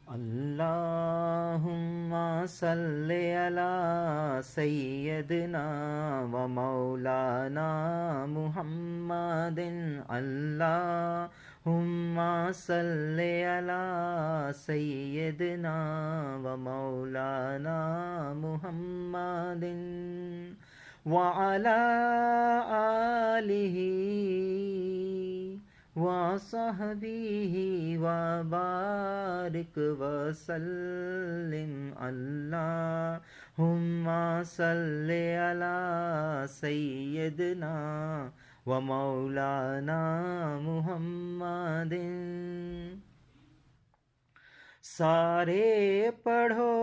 اللہم صلی علی سیدنا و مولانا محمد، اللہم صلی علی سیدنا و مولانا محمد وعلی آلہ وصحبہ وبارک وسلم۔ اللہم صلی علی سیدنا و مولانا محمد۔ سارے پڑھو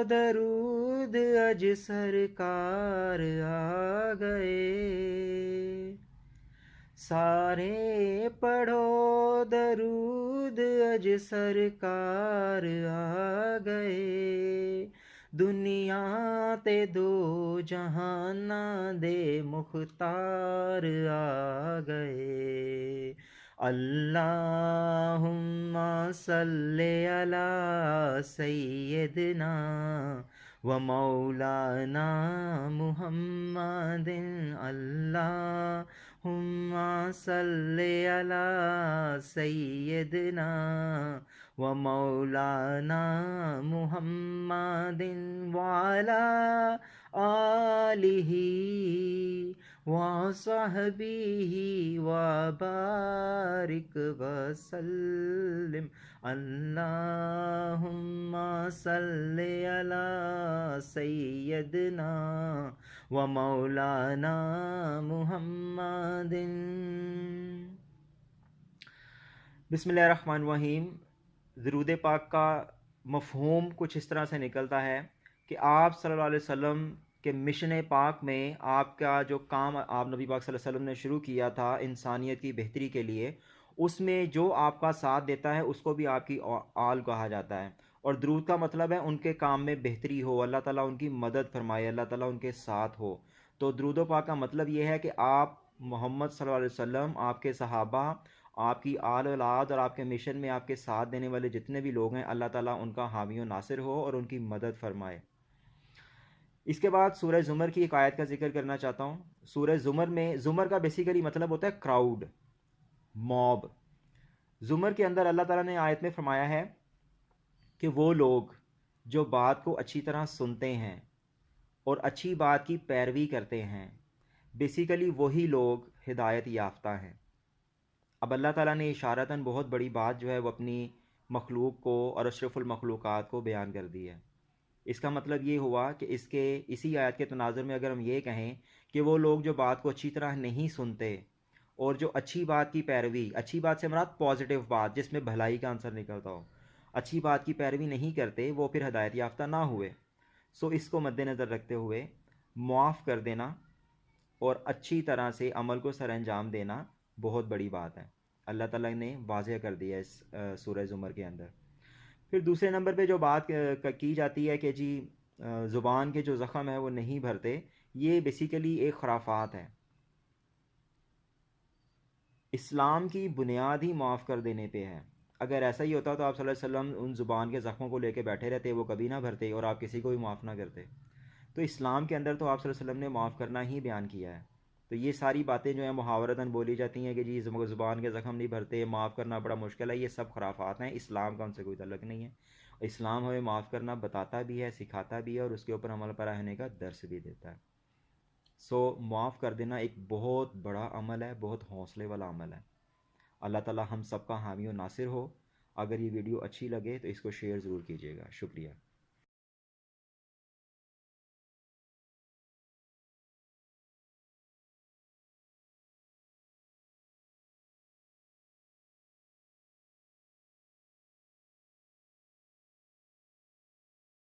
درود اج سرکار آ گئے، سارے پڑھو درود اج سرکار آ گئے، دنیا تے دو جہاناں دے مختار آ گئے۔ اللہم صلی علی سیدنا و مولانا محمد، اللہم صلی علی سیدنا و مولانا محمد وعلی آلہ وصحبہ وبارک وسلم۔ اللہم صلی علی سیدنا و مولانا محمد۔ بسم اللہ الرحمن الرحیم۔ درود پاک کا مفہوم کچھ اس طرح سے نکلتا ہے کہ آپ صلی اللہ علیہ وسلم کہ مشن پاک میں آپ کا جو کام آپ نبی پاک صلی اللہ علیہ وسلم نے شروع کیا تھا انسانیت کی بہتری کے لیے، اس میں جو آپ کا ساتھ دیتا ہے اس کو بھی آپ کی آل کہا جاتا ہے، اور درود کا مطلب ہے ان کے کام میں بہتری ہو، اللہ تعالیٰ ان کی مدد فرمائے، اللہ تعالیٰ ان کے ساتھ ہو۔ تو درود و پاک کا مطلب یہ ہے کہ آپ محمد صلی اللہ علیہ وسلم، آپ کے صحابہ، آپ کی آل اولاد اور آپ کے مشن میں آپ کے ساتھ دینے والے جتنے بھی لوگ ہیں، اللہ تعالیٰ ان کا حامی و ناصر ہو اور ان کی مدد فرمائے۔ اس کے بعد سورہ زمر کی ایک آیت کا ذکر کرنا چاہتا ہوں۔ سورہ زمر میں، زمر کا بیسیکلی مطلب ہوتا ہے کراؤڈ، موب۔ زمر کے اندر اللہ تعالیٰ نے آیت میں فرمایا ہے کہ وہ لوگ جو بات کو اچھی طرح سنتے ہیں اور اچھی بات کی پیروی کرتے ہیں، بیسیکلی وہی لوگ ہدایت یافتہ ہیں۔ اب اللہ تعالیٰ نے اشارتاً بہت بڑی بات جو ہے وہ اپنی مخلوق کو اور اشرف المخلوقات کو بیان کر دی ہے۔ اس کا مطلب یہ ہوا کہ اسی آیت کے تناظر میں اگر ہم یہ کہیں کہ وہ لوگ جو بات کو اچھی طرح نہیں سنتے اور جو اچھی بات کی پیروی، اچھی بات سے مراد پازیٹیو بات جس میں بھلائی کا عنصر نکلتا ہو، اچھی بات کی پیروی نہیں کرتے، وہ پھر ہدایت یافتہ نہ ہوئے۔ سو اس کو مد نظر رکھتے ہوئے معاف کر دینا اور اچھی طرح سے عمل کو سر انجام دینا بہت بڑی بات ہے، اللہ تعالیٰ نے واضح کر دیا اس سورہ زمر کے اندر۔ پھر دوسرے نمبر پہ جو بات کی جاتی ہے کہ جی زبان کے جو زخم ہیں وہ نہیں بھرتے، یہ بیسیکلی ایک خرافات ہے۔ اسلام کی بنیاد ہی معاف کر دینے پہ ہے۔ اگر ایسا ہی ہوتا تو آپ صلی اللہ علیہ وسلم ان زبان کے زخموں کو لے کے بیٹھے رہتے، وہ کبھی نہ بھرتے اور آپ کسی کو بھی معاف نہ کرتے۔ تو اسلام کے اندر تو آپ صلی اللہ علیہ وسلم نے معاف کرنا ہی بیان کیا ہے۔ تو یہ ساری باتیں جو ہیں محاورتاً بولی جاتی ہیں کہ جی زبان کے زخم نہیں بھرتے، معاف کرنا بڑا مشکل ہے، یہ سب خرافات ہیں، اسلام کا ان سے کوئی تعلق نہیں ہے۔ اسلام ہمیں معاف کرنا بتاتا بھی ہے، سکھاتا بھی ہے، اور اس کے اوپر عمل پیرا ہونے کا درس بھی دیتا ہے۔ سو معاف کر دینا ایک بہت بڑا عمل ہے، بہت حوصلے والا عمل ہے۔ اللہ تعالی ہم سب کا حامی و ناصر ہو۔ اگر یہ ویڈیو اچھی لگے تو اس کو شیئر ضرور کیجیے گا۔ شکریہ۔